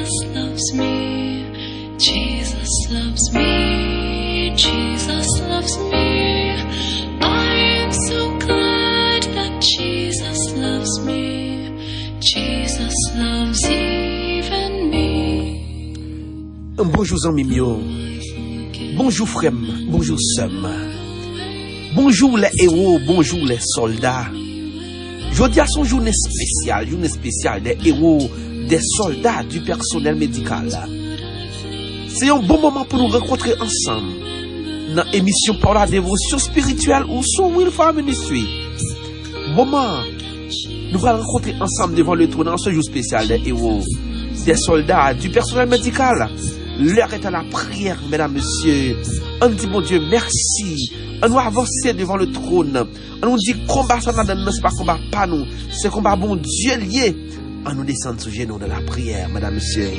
Jesus loves me. Jesus loves me. Jesus loves me. I am so glad that Jesus loves me. Jesus loves even me. Bonjour amis mio. Bonjour frère, bonjour sœur. Bonjour les héros, bonjour les soldats. Aujourd'hui, c'est une journée spéciale des héros, des soldats, du personnel médical. C'est un bon moment pour nous rencontrer ensemble dans l'émission par la dévotion spirituelle ou son Wilford Ministry. Moment, nous allons rencontrer ensemble devant le trône dans ce jour spécial des héros, des soldats, du personnel médical. L'heure est à la prière, mesdames, messieurs. On dit, mon Dieu, merci. On doit avancer devant le trône. On nous dit, combat ça, c'est pas combat pas nous. C'est combat bon Dieu lié. On nous descend sous genoux dans la prière, mesdames, messieurs.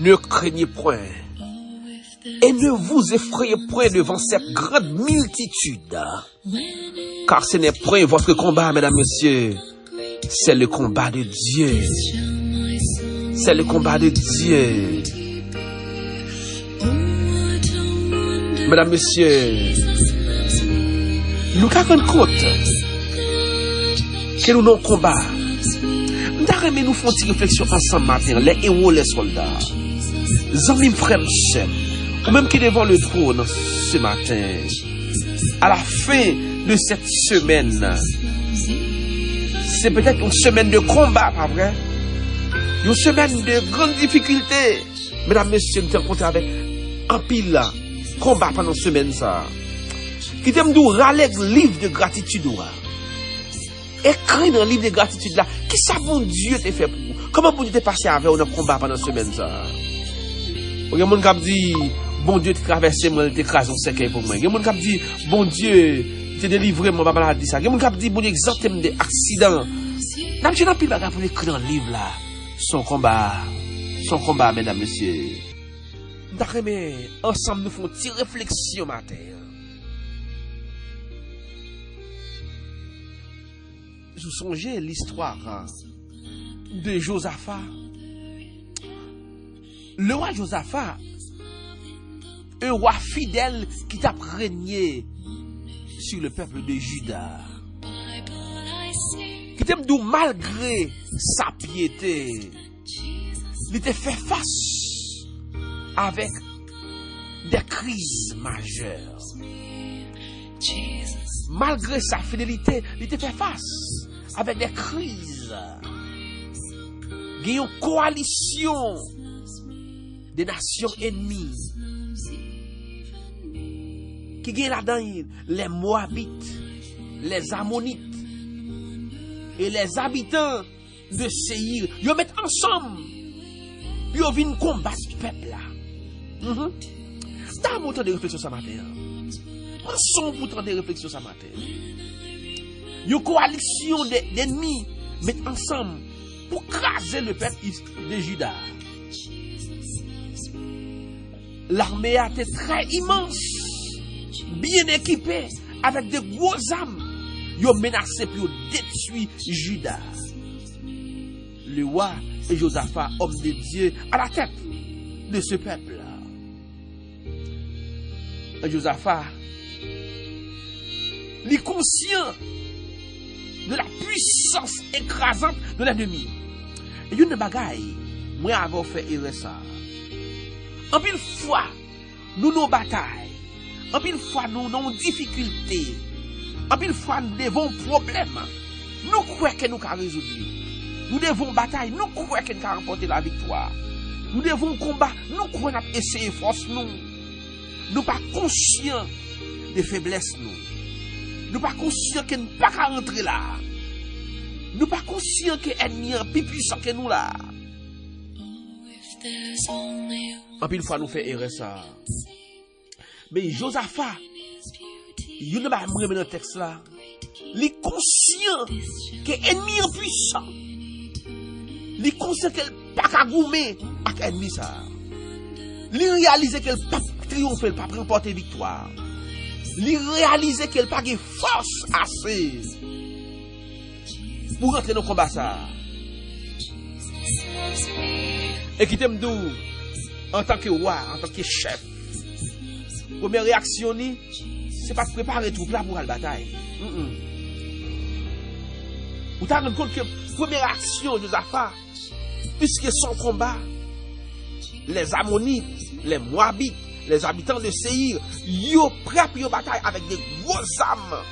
Ne craignez point et ne vous effrayez point devant cette grande multitude, car ce n'est point votre combat, mesdames, messieurs, c'est le combat de Dieu. C'est le combat de Dieu. Mesdames, messieurs, nous avons compte que nous avons combat. Nous nous faisons une réflexion ensemble matin, les héros, les soldats. Amis, frères, sœurs, ou même qui devant le trône ce matin, à la fin de cette semaine, c'est peut-être une semaine de combat, pas vrai? Une semaine de grandes difficultés. Mesdames, messieurs, nous sommes rencontrés avec un pile combat pendant cette semaine. Ça. Qui t'aime d'où râler livre de gratitude. Écrit dans le livre de gratitude là, qui ça bon Dieu t'a fait pour vous? Comment bon Dieu t'a passé avec un combat pendant cette semaine? Ça? Il y a des gens qui disent, bon Dieu t'a traversé, moi, t'a écrasé un cercueil pour moi. Il y a des gens qui disent, bon Dieu t'a délivré, moi, ma maladie. Il y a des gens qui disent, bon Dieu, exempté des accidents. Je n'ai plus de pour écrire dans le livre là. Son combat, mesdames, messieurs. D'accord, mais ensemble, nous faisons une petite réflexion matin. Vous songez l'histoire de Josaphat. Le roi Josaphat, un roi fidèle qui t'a régné sur le peuple de Juda. Qui t'aime d'où malgré sa piété, il t'a fait face avec des crises majeures. Malgré sa fidélité, il t'a fait face avec des crises. Il y a une coalition des nations ennemies qui gagnent là-dedans les Moabites, les Ammonites et les habitants de Séir. Ils mettent ensemble. Ils viennent combattre ce peuple-là. T'as un montant de réflexion ce matin. Ensemble pour temps de réflexion ce matin. Une coalition d'ennemis mettent ensemble pour craser le peuple de Juda. L'armée a été très immense, bien équipée, avec de gros armes. Ils ont menacé pour détruire Juda. Le roi et Josaphat, homme de Dieu, à la tête de ce peuple-là. Josaphat, il est conscient de la puissance écrasante de l'ennemi. Et une bagaille, moi, avant fait erreur ça. En pile fois, nous nos batailles. En pile fois, nous nos difficultés. En pile fois, nous devons problèmes. Nous croyons que nous pouvons résoudre. Nous devons bataille. Nous croyons que nous pouvons remporter la victoire. Nous devons combattre. Nous croyons essayer force nous. Nous pas conscients des faiblesses nous. Nous pas conscients que nous pas qu'à rentrer là. Nous pas conscients que l'ennemi est plus puissant que nous là. En pile fois nous fait erreur ça. Mais Josaphat, il ne va pas me dans le texte là. Il est conscient que l'ennemi est puissant. Il est conscient qu'elle pas qu'à goumer avec l'ennemi ça. Il réalise qu'elle pas triompher, elle pas remporter victoire. Il réalise qu'elle pas de force assez pour rentrer dans le combat ça. Et qui t'aime d'où en tant que roi, en tant que chef. Première réaction c'est pas de préparer tout là pour la bataille. Vous t'avez rendu compte que première action de Josaphat, puisque son combat, les Ammonites, les Moabites, les habitants de Séir, ils sont prêts à la bataille avec des grosses armes.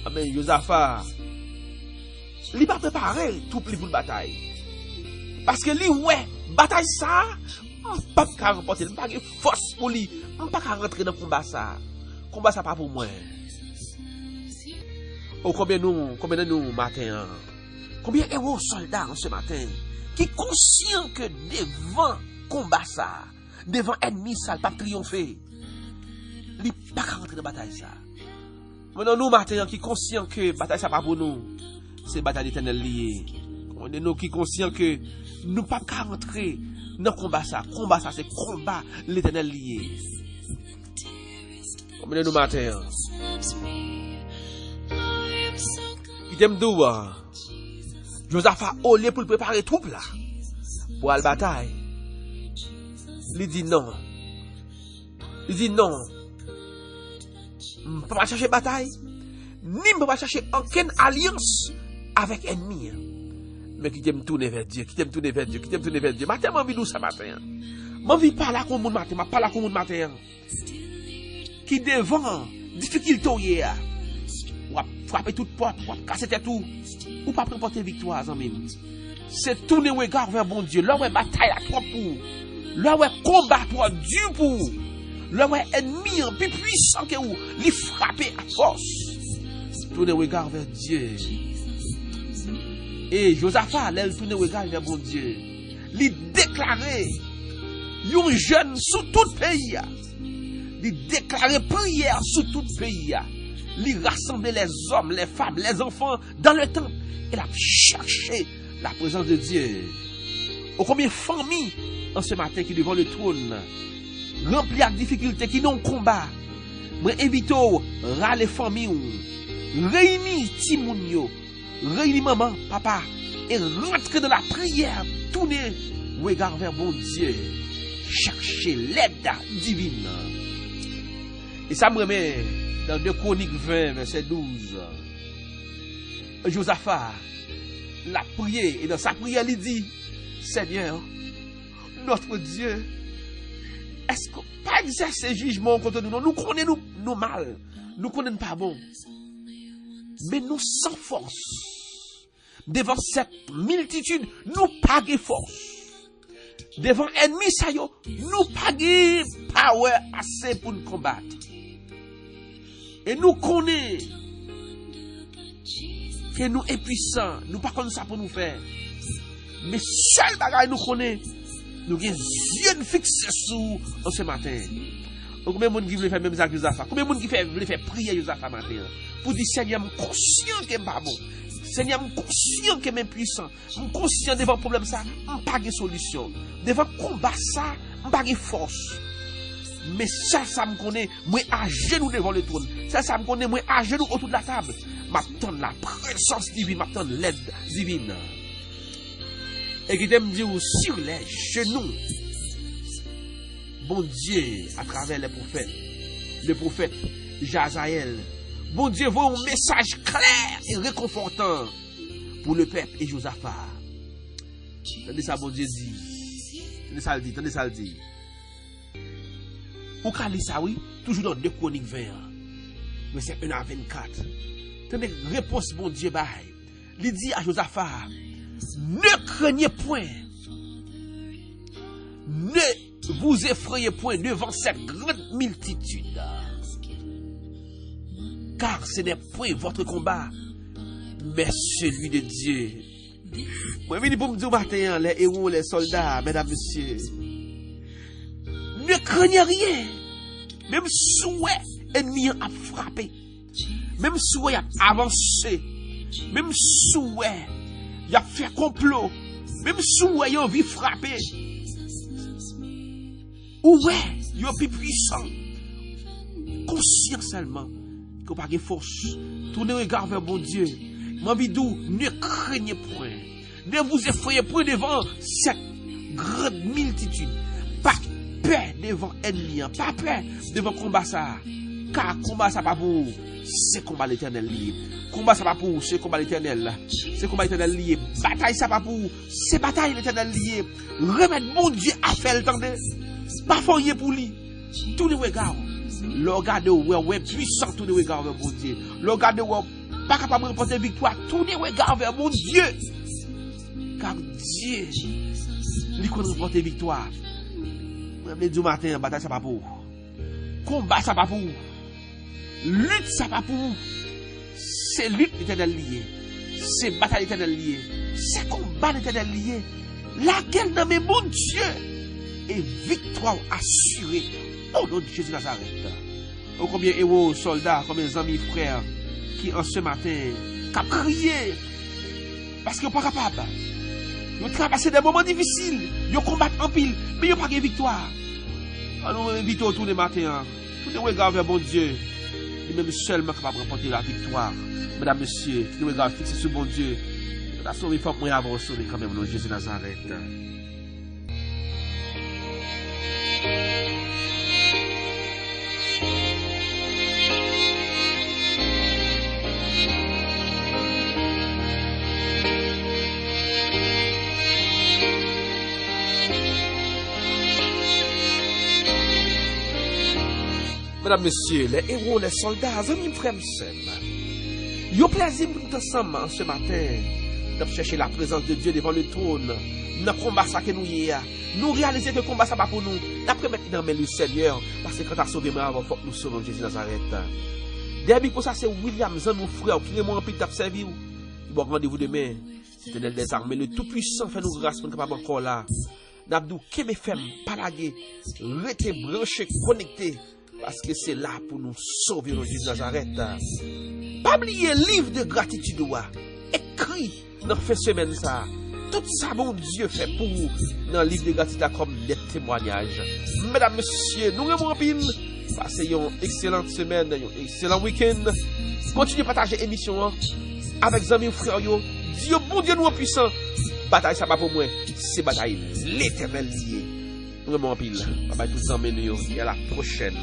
Ah ben Josaphat, il n'est pas préparé tout pour la bataille. Parce que lui, ouais, bataille ça, on ne peut pas remporter, on ne peut pas force pour lui, on ne peut pas rentrer dans le combat ça. Combat ça pas pour moi. Oh, combien de nous matin, combien de héros soldats ce matin, qui conscient que devant combat ça, devant ennemi ça, pas triompher, il ne peut pas rentrer dans la bataille ça. Maintenant nous matin, qui conscient que bataille ça pas pour nous, c'est bataille d'éternel lié. On est nous qui conscient que nous pas qu'à rentrer dans combat ça c'est combat l'éternel lié. Combien de nous matin, il t'aime d'où Josaphat au lieu pour préparer troupe là pour la bataille. Il dit non. Il dit non. Je ne peux pas chercher bataille, ni je ne peux pas chercher aucune alliance avec ennemi. Mais qui t'aime tourner vers Dieu, qui t'aime tourner vers Dieu, qui t'aime tourner vers Dieu. Matin, je vis nous ce matin. Je vis pas là comme mon matin, je pas là comme mon matin. Qui devant difficulté ou frapper toute porte, ou casser tout, ou pas remporter victoire, amis. C'est tourner regard vers bon Dieu. Là où est bataille à toi pour, là où est combat pour Dieu pour, là où est ennemi plus puissant que vous, les frapper à force. Tourner regard vers Dieu. Et Josaphat, elle tourne regard vers bon Dieu. Il déclarait, un jeune sous tout pays. Il déclarait prière sous tout pays. Il rassemblait les hommes, les femmes, les enfants dans le temple. Il a cherché la présence de Dieu. Au combien de familles en ce matin qui devant le trône, rempli de difficultés, qui n'ont combat. Moi invite à les familles, réunis Timounio, réunis maman, papa, et rentrer dans la prière, tourner regard vers bon Dieu, chercher l'aide divine. Et ça me remet dans 2 Chroniques 20, verset 12. Josaphat l'a prié, et dans sa prière, il dit, Seigneur, notre Dieu, est-ce qu'on pas exercer jugement contre nous? Non, nous connaissons nous mal, nous connaissons pas bon. Mais nous sans force. Devant cette multitude, nous pas de force. Devant ennemi, ça y est, nous pas de power assez pour nous combattre. Et nous connaissons que nous sommes puissants, nous pas comme ça pour nous faire. Mais seul bagage nous connaissons, nous avons les yeux fixés sur en ce matin. Combien de monde qui veut faire même ça que Josaphat? Combien de monde qui veut faire prier Josaphat matin? Pour dire, Seigneur, je suis conscient que je ne suis pas bon. Seigneur, je suis conscient que je suis puissant. Je suis conscient devant le problème ça, je n'ai pas de solution. Devant le combat ça, je n'ai pas de force. Mais ça me connaît, moi à genoux devant le trône. Ça me connaît, moi à genoux autour de la table. M'attends la présence divine, m'attends l'aide divine. Et qui t'aime dire sur les genoux, bon Dieu, à travers le prophète Jazaël, bon Dieu voit un message clair et réconfortant pour le peuple et Josaphat. Tendez ça, bon Dieu dit. Tendez ça le dit. Ou quand ça, oui, toujours dans 2 Chroniques 20, verset 1 à 24. Tenez, réponse, bon Dieu, bye. Il dit à Josaphat, ne craignez point, ne vous effrayez point devant cette grande multitude. car ce n'est point votre combat, mais celui de Dieu. Moi, je viens pour me dire matin, les héros, les soldats, mesdames, messieurs, ne craignez rien. Même souhait ennemi a frappé. Même souhait a avancé. Même souhait il a fait complot. Même souhait il a envie frapper. Ouais, il est plus puissant. Conscient seulement qu'on n'a pas de force. Tournez regard vers mon Dieu. Mambidou, ne craignez point. Ne vous effrayez point devant cette grande multitude. Pas peur devant ennemi. Pas peur devant combat ça. Car combat ça pas pour c'est combat l'éternel lié. Combat ça pas pour c'est combat l'éternel. C'est combat l'éternel lié. Bataille ça pas pour c'est bataille l'éternel lié. Remettre mon Dieu à faire le temps de pas faire pour lui. Tous les regards. Le regard ouais puissant tous les regards vers mon Dieu. Le regard pas capable de remporter victoire. Tous les regards vers mon Dieu. Car Dieu lui connaît remporter victoire. Même du matin bataille ça pas pour. Combat ça pas pour. Lutte ça pas pour. C'est lutte l'éternel lié. C'est bataille l'éternel lié. C'est combat l'éternel lié. Laquelle dans mes mon Dieu est victoire assurée au nom de Jésus de Nazareth. Oh, combien héros, soldats, combien amis, frères qui en ce matin ont crié parce qu'ils ne sont pas capables. Ils ont traversé des moments difficiles. Ils ont combattu en pile, mais ils n'ont pas de victoire. Alors, nous invitons tous les matins, tous les regards vers mon Dieu. Lui-même seulement capable de remporter la victoire. Mesdames, messieurs, tous les regards fixés sur mon Dieu. La sauvé, il faut que nous avancions quand même, au Jésus de Nazareth. Mesdames, messieurs, les héros, les soldats, amis, frères, sœurs, yo plaisir pour nous ensemble ce matin de chercher la présence de Dieu devant le trône. Dans le combat ça que nous y a. Nous réaliser que le combat ça pas pour nous. D'après maintenant, mais le Seigneur, parce que quand tu as sauvé moi avant, faut que nous sauvons Jésus de Nazareth. Derby pour ça, c'est William, mon frère, qui est mon rempli de servi. Bon, rendez-vous demain. Éternel des armées, le Tout-Puissant fait nous grâce pour nous capable encore là. N'abdou, que mes femmes, palaguer, rester branchés, connectés. Parce que c'est là pour nous sauver le Jésus de Nazareth. Pas oublier livre de gratitude écrit dans fin semaine ça. Tout ça mon Dieu fait pour vous dans le livre de gratitude comme des témoignages. Mesdames, messieurs, nous remercions pile. Passez une excellente semaine, un excellent week-end. Continuez à partager l'émission avec amis et frères. Dieu, bon Dieu, nous puissant. Bataille ça pas pour moi. C'est bataille l'éternel lié. Nous remercions pile. Bye bye tous les amis et à la prochaine.